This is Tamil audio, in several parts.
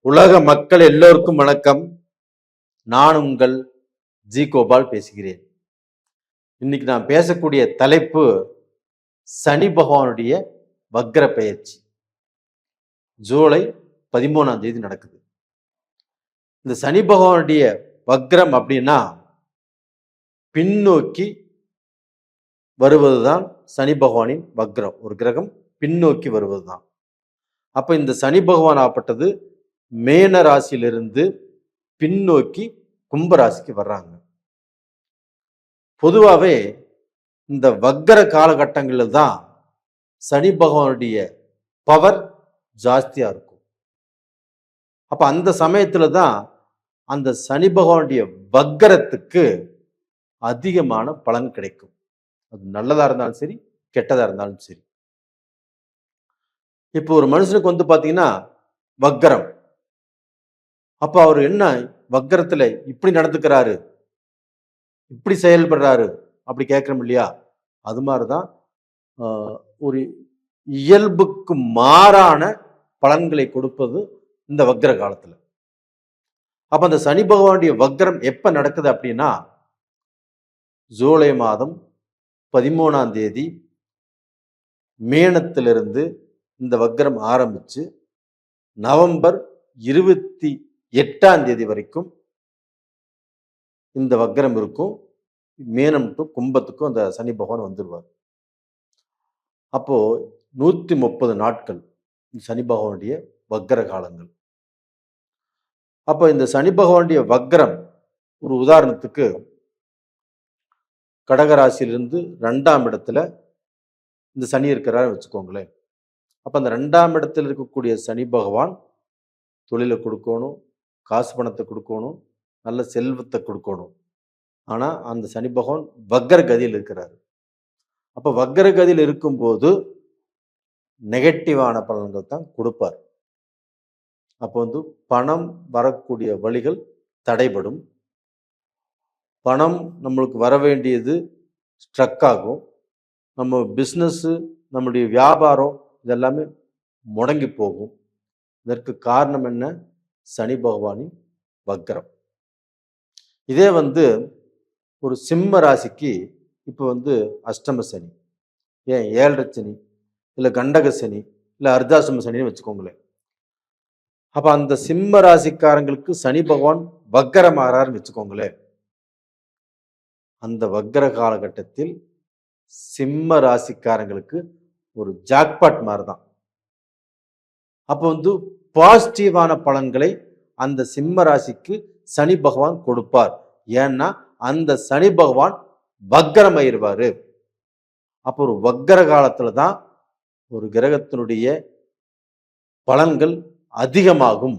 உலக மக்கள் எல்லோருக்கும் வணக்கம். நான் உங்கள் ஜி கோபால் பேசுகிறேன். இன்னைக்கு நான் பேசக்கூடிய தலைப்பு சனி பகவானுடைய வக்ர பெயர்ச்சி. ஜூலை 13 நடக்குது. இந்த சனி பகவானுடைய வக்ரம் அப்படின்னா பின்னோக்கி வருவதுதான் சனி பகவானின் வக்ரம். ஒரு கிரகம் பின்னோக்கி வருவதுதான். அப்ப இந்த சனி பகவான் ஆப்பட்டது மேன ராசியிலிருந்து பின்னோக்கி கும்பராசிக்கு வர்றாங்க. பொதுவாகவே இந்த வக்ர காலகட்டங்களில் தான் சனி பகவானுடைய பவர் ஜாஸ்தியா இருக்கும். அப்ப அந்த சமயத்துல தான் அந்த சனி பகவானுடைய வக்ரத்துக்கு அதிகமான பலன் கிடைக்கும். அது நல்லதா இருந்தாலும் சரி, கெட்டதா இருந்தாலும் சரி. இப்போ ஒரு மனுஷனுக்கு வந்து பாத்தீங்கன்னா வக்ரம், அப்ப அவர் என்ன வக்ரத்துல இப்படி நடந்துக்கிறாரு, இப்படி செயல்படுறாரு அப்படி கேட்கிறோம் இல்லையா? அது மாதிரிதான் ஒரு இயல்புக்கு மாறான பலன்களை கொடுப்பது இந்த வக்ர காலத்துல. அப்ப அந்த சனி பகவானுடைய வக்ரம் எப்ப நடக்குது அப்படின்னா ஜூலை மாதம் 13 மேனத்திலிருந்து இந்த வக்ரம் ஆரம்பிச்சு நவம்பர் 28 வரைக்கும் இந்த வக்ரம் இருக்கும். மேனம் டு கும்பத்துக்கும் அந்த சனி பகவான் வந்துடுவார். அப்போ 130 நாட்கள் சனி பகவானுடைய வக்ர காலங்கள். அப்போ இந்த சனி பகவானுடைய வக்ரம் ஒரு உதாரணத்துக்கு கடகராசியிலிருந்து 2ஆம் இடத்துல இந்த சனி இருக்கிறாரு வச்சுக்கோங்களேன். அப்ப அந்த 2ஆம் இடத்துல இருக்கக்கூடிய சனி பகவான் தொழிலை கொடுக்கணும், காசு பணத்தை கொடுக்கணும், நல்ல செல்வத்தை கொடுக்கணும். ஆனா அந்த சனி பகவான் வக்ர கதியில் இருக்கிறாரு. அப்ப வக்ர கதியில் இருக்கும்போது நெகட்டிவான பலன்கள் தான் கொடுப்பார். அப்போ வந்து பணம் வரக்கூடிய வழிகள் தடைபடும், பணம் நம்மளுக்கு வர வேண்டியது ஸ்ட்ரக் ஆகும், நம்ம பிஸ்னஸ் நம்முடைய வியாபாரம் இதெல்லாமே முடங்கி போகும். இதற்கு காரணம் என்ன? சனி பகவானின் வக்ரம். இதே வந்து ஒரு சிம்ம ராசிக்கு இப்போ வந்து அஷ்டம சனி, ஏன் 7.5 சனி, இல்லை கண்டக சனி, இல்லை அர்த்தாசிரம சனின்னு வச்சுக்கோங்களேன். அப்ப அந்த சிம்ம ராசிக்காரங்களுக்கு சனி பகவான் வக்ரம் ஆறாருன்னு வச்சுக்கோங்களேன். அந்த வக்ர காலகட்டத்தில் சிம்ம ராசிக்காரங்களுக்கு ஒரு ஜாக்பாட் மாதிரிதான். அப்போ வந்து பாசிட்டிவான பலன்களை அந்த சிம்ம ராசிக்கு சனி பகவான் கொடுப்பார். ஏன்னா அந்த சனி பகவான் வக்ரம் ஆயிருவாரு. அப்போ ஒரு வக்ர காலத்துல தான் ஒரு கிரகத்தினுடைய பலன்கள் அதிகமாகும்.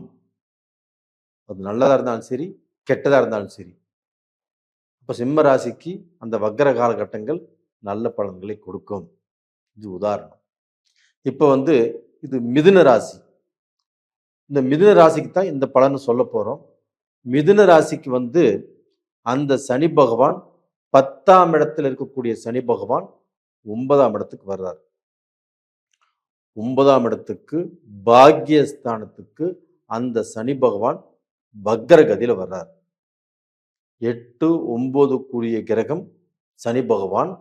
அது நல்லதா இருந்தாலும் சரி, கெட்டதா இருந்தாலும் சரி. அப்ப சிம்ம ராசிக்கு அந்த வக்ர காலகட்டங்கள் நல்ல பலன்களை கொடுக்கும். இது உதாரணம். இப்ப வந்து இது மிதுன ராசி. இந்த மிதுன ராசிக்கு தான் இந்த பலன் சொல்ல போறோம். மிதுன ராசிக்கு வந்து அந்த சனி பகவான் 10ஆம் இடத்துல இருக்கக்கூடிய சனி பகவான் 9ஆம் இடத்துக்கு வர்றார். 9ஆம் இடத்துக்கு பாக்யஸ்தானத்துக்கு அந்த சனி பகவான் வக்ர கதியில வர்றார். 8, 9 கூடிய கிரகம் சனி பகவான்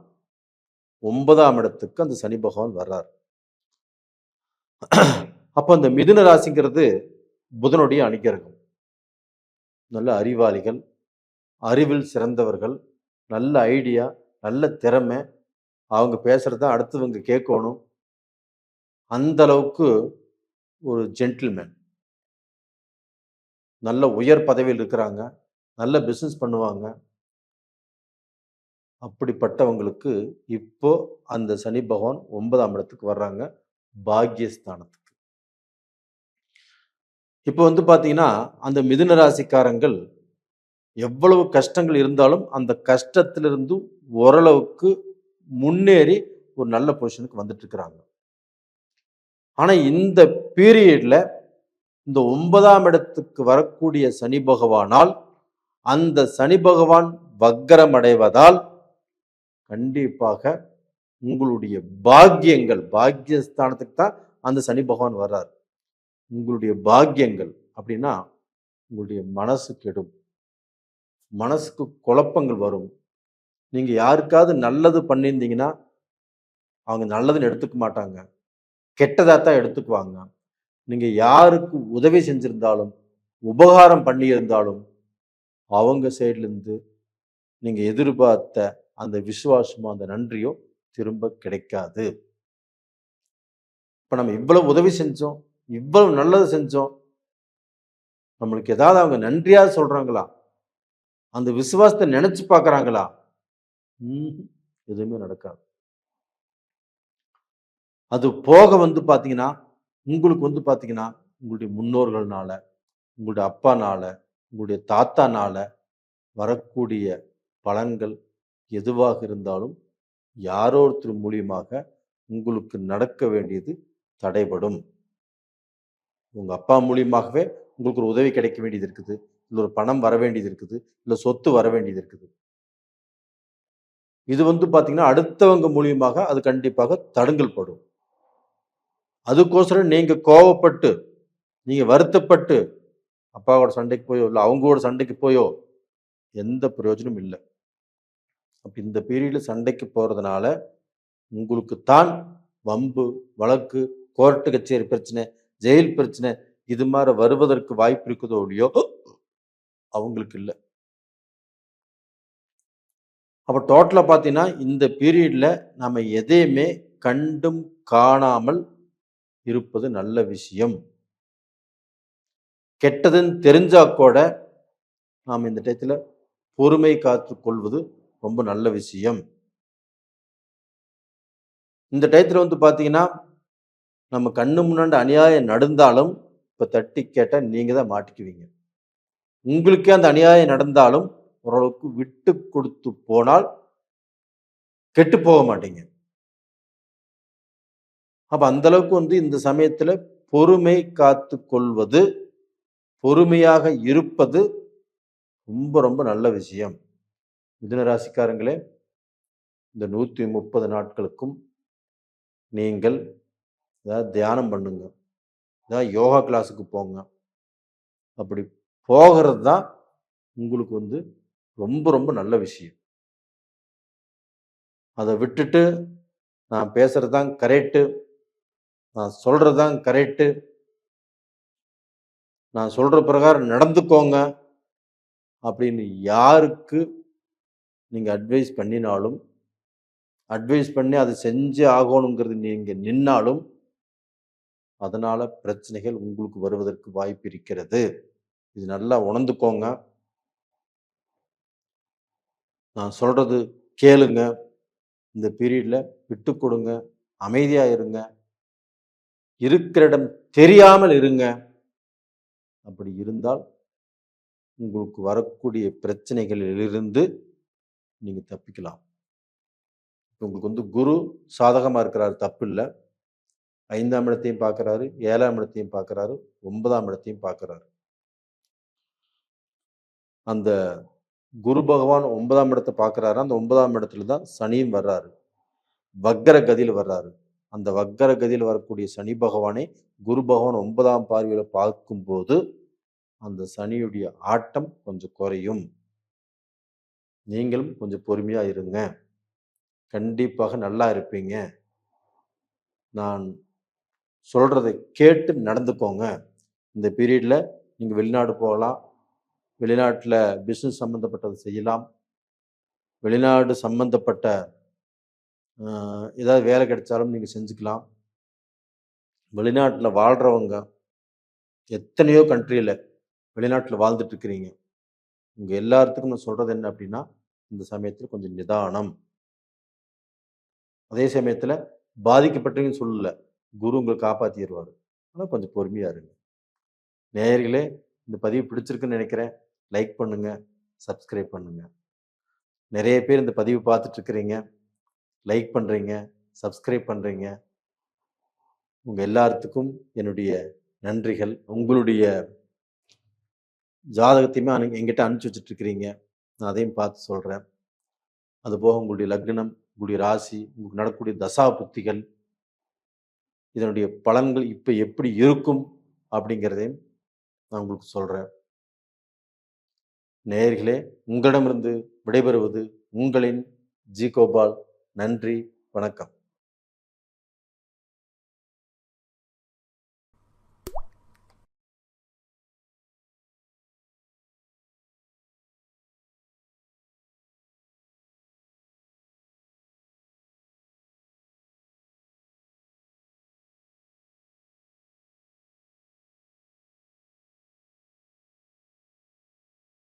9ஆம் இடத்துக்கு அந்த சனி பகவான் வர்றார். அப்ப அந்த மிதுன ராசிங்கிறது புதனுடைய அணிகிரகம். நல்ல அறிவாளிகள், அறிவில் சிறந்தவர்கள், நல்ல ஐடியா, நல்ல திறமை, அவங்க பேசுறத அடுத்தவங்க கேட்கணும், அந்த அளவுக்கு ஒரு ஜென்டில்மேன், நல்ல உயர் பதவியில் இருக்கிறாங்க, நல்ல பிசினஸ் பண்ணுவாங்க. அப்படிப்பட்டவங்களுக்கு இப்போ அந்த சனி பகவான் 9ஆம் இடத்துக்கு வர்றாங்க, பாக்யஸ்தானத்துக்கு. இப்போ வந்து பாத்தீங்கன்னா அந்த மிதுன ராசிக்காரங்கள் எவ்வளவு கஷ்டங்கள் இருந்தாலும் அந்த கஷ்டத்திலிருந்து ஓரளவுக்கு முன்னேறி ஒரு நல்ல பொசிஷனுக்கு வந்துட்டு இருக்கிறாங்க. ஆனா இந்த பீரியட்ல இந்த 9ஆம் இடத்துக்கு வரக்கூடிய சனி பகவானால் அந்த சனி பகவான் வக்ரம் அடைவதால் கண்டிப்பாக உங்களுடைய பாக்கியங்கள், பாக்கியஸ்தானத்துக்கு தான் அந்த சனி பகவான் வர்றார். உங்களுடைய பாக்கியங்கள், அப்படின்னா உங்களுடைய மனசு கெடும், மனசுக்கு குழப்பங்கள் வரும். நீங்கள் யாருக்காவது நல்லது பண்ணியிருந்தீங்கன்னா அவங்க நல்லதுன்னு எடுத்துக்க மாட்டாங்க, கெட்டதாக தான் எடுத்துக்குவாங்க. நீங்கள் யாருக்கு உதவி செஞ்சிருந்தாலும் உபகாரம் பண்ணியிருந்தாலும் அவங்க சைட்லேருந்து நீங்கள் எதிர்பார்த்த அந்த விசுவாசமோ அந்த நன்றியோ திரும்ப கிடைக்காது. இப்போ நம்ம இவ்வளவு உதவி செஞ்சோம், இவ்வளவு நல்லது செஞ்சோம், நம்மளுக்கு ஏதாவது அவங்க நன்றியா சொல்றாங்களா? அந்த விசுவாசத்தை நினைச்சு பார்க்கறாங்களா? எதுவுமே நடக்காது. அது போக பாத்தீங்கன்னா உங்களுக்கு பாத்தீங்கன்னா உங்களுடைய முன்னோர்கள்னால, உங்களுடைய அப்பானால, உங்களுடைய தாத்தானால வரக்கூடிய பலன்கள் எதுவாக இருந்தாலும் யாரோ ஒருத்தர் மூலியமாக உங்களுக்கு நடக்க வேண்டியது தடைபடும். உங்க அப்பா மூலியமாகவே உங்களுக்கு ஒரு உதவி கிடைக்க வேண்டியது இருக்குது, இல்லை ஒரு பணம் வர வேண்டியது இருக்குது, இல்லை சொத்து வர வேண்டியது இருக்குது. இது பாத்தீங்கன்னா அடுத்தவங்க மூலியமாக அது கண்டிப்பாக தடங்கல் படும். அதுக்கோசரம் நீங்க கோவப்பட்டு நீங்க வருத்தப்பட்டு அப்பாவோட சண்டைக்கு போயோ இல்லை அவங்களோட சண்டைக்கு போயோ எந்த பிரயோஜனம் இல்லை. அப்ப இந்த பீரியட்ல சண்டைக்கு போறதுனால உங்களுக்கு தான் வம்பு வழக்கு கோர்ட்டு கச்சேரி பிரச்சனை ஜெயில் பிரச்சனை இது மாதிரி வருவதற்கு வாய்ப்பு இருக்குதோ இல்லையோ அவங்களுக்கு இல்லை. அப்ப டோட்டலா பார்த்தீங்கன்னா இந்த பீரியட்ல நம்ம எதையுமே கண்டும் காணாமல் இருப்பது நல்ல விஷயம். கெட்டதுன்னு தெரிஞ்சா கூட நாம் இந்த டயத்துல பொறுமை காத்து கொள்வது ரொம்ப நல்ல விஷயம். இந்த டயத்துல பார்த்தீங்கன்னா நம்ம கண்ணு முன்னாடி அநியாயம் நடந்தாலும் இப்ப தட்டி கேட்டா நீங்க தான் மாட்டிக்குவீங்க. உங்களுக்கே அந்த அநியாயம் நடந்தாலும் ஓரளவுக்கு விட்டு கொடுத்து போனால் கெட்டு போக மாட்டீங்க. அப்ப அந்த அளவுக்கு இந்த சமயத்துல பொறுமை காத்து கொள்வது, பொறுமையாக இருப்பது ரொம்ப ரொம்ப நல்ல விஷயம். மிதுன ராசிக்காரங்களே, இந்த 130 நாட்களுக்கும் நீங்கள் ஏதாவது தியானம் பண்ணுங்க, ஏதாவது யோகா கிளாஸுக்கு போங்க. அப்படி போகிறது தான் உங்களுக்கு ரொம்ப ரொம்ப நல்ல விஷயம். அதை விட்டுட்டு நான் பேசுறது தான் கரெக்டு, நான் சொல்றது தான் கரெக்டு, நான் சொல்ற பிரகாரம் நடந்துக்கோங்க அப்படின்னு யாருக்கு நீங்க அட்வைஸ் பண்ணினாலும், அட்வைஸ் பண்ணி அதை செஞ்சு ஆகணுங்கிறது நீங்க நின்னாலும் அதனால பிரச்சனைகள் உங்களுக்கு வருவதற்கு வாய்ப்பு இருக்கிறது. இது நல்லா உணர்ந்துக்கோங்க. நான் சொல்றது கேளுங்க. இந்த பீரியட்ல விட்டு கொடுங்க, அமைதியா இருங்க, இருக்கிற இடம் தெரியாமல் இருங்க. அப்படி இருந்தால் உங்களுக்கு வரக்கூடிய பிரச்சனைகளிலிருந்து நீங்க தப்பிக்கலாம். உங்களுக்கு குரு சாதகமா இருக்கிறாரு, தப்பு இல்லை. 5ஆம் இடத்தையும் பார்க்கிறாரு, 7ஆம் இடத்தையும் பார்க்கிறாரு, 9ஆம் இடத்தையும் பார்க்கிறாரு. அந்த குரு பகவான் 9ஆம் இடத்தை பார்க்கிறாரு. அந்த 9ஆம் இடத்துல தான் சனியும் வர்றாரு, வக்கர கதியில் வர்றாரு. அந்த வக்கர கதியில் வரக்கூடிய சனி பகவானை குரு பகவான் 9ஆம் பார்வையில பார்க்கும்போது அந்த சனியுடைய ஆட்டம் கொஞ்சம் குறையும். நீங்களும் கொஞ்சம் பொறுமையா இருங்க, கண்டிப்பாக நல்லா இருப்பீங்க. நான் சொல்றதை கேட்டு நடந்துக்கோங்க. இந்த பீரியட்ல நீங்க வெளிநாடு போகலாம், வெளிநாட்டில் பிஸ்னஸ் சம்மந்தப்பட்டதை செய்யலாம், வெளிநாடு சம்மந்தப்பட்ட ஏதாவது வேலை கிடைச்சாலும் நீங்கள் செஞ்சுக்கலாம். வெளிநாட்டில் வாழ்கிறவங்க எத்தனையோ கண்ட்ரியில் வெளிநாட்டில் வாழ்ந்துட்டு இருக்கிறீங்க. உங்கள் எல்லாத்துக்கும் நான் சொல்கிறது என்ன அப்படின்னா, இந்த சமயத்தில் கொஞ்சம் நிதானம். அதே சமயத்தில் பாதிக்கப்பட்டவங்கன்னு சொல்லலை, குரு உங்களை காப்பாற்றிடுவார். ஆனால் கொஞ்சம் பொறுமையாக இருங்க. நேயர்களே, இந்த பதிவு பிடிச்சிருக்குன்னு நினைக்கிறேன். லைக் பண்ணுங்க, சப்ஸ்கிரைப் பண்ணுங்க. நிறைய பேர் இந்த பதிவு பார்த்துட்டு இருக்கிறீங்க, லைக் பண்ணுறீங்க, சப்ஸ்கிரைப் பண்ணுறீங்க. உங்கள் எல்லாத்துக்கும் என்னுடைய நன்றிகள். உங்களுடைய ஜாதகத்தையுமே எங்கிட்ட அனுப்பிச்சி வச்சுட்ருக்கிறீங்க, நான் அதையும் பார்த்து சொல்கிறேன். அதுபோக உங்களுடைய லக்னம், உங்களுடைய ராசி, உங்களுக்கு நடக்கக்கூடிய தசா புக்திகள், இதனுடைய பலன்கள் இப்போ எப்படி இருக்கும் அப்படிங்கிறதையும் நான் உங்களுக்கு சொல்றேன். நேயர்களே, உங்களிடமிருந்து விடைபெறுவது உங்களின் ஜி. கோபால். நன்றி, வணக்கம்.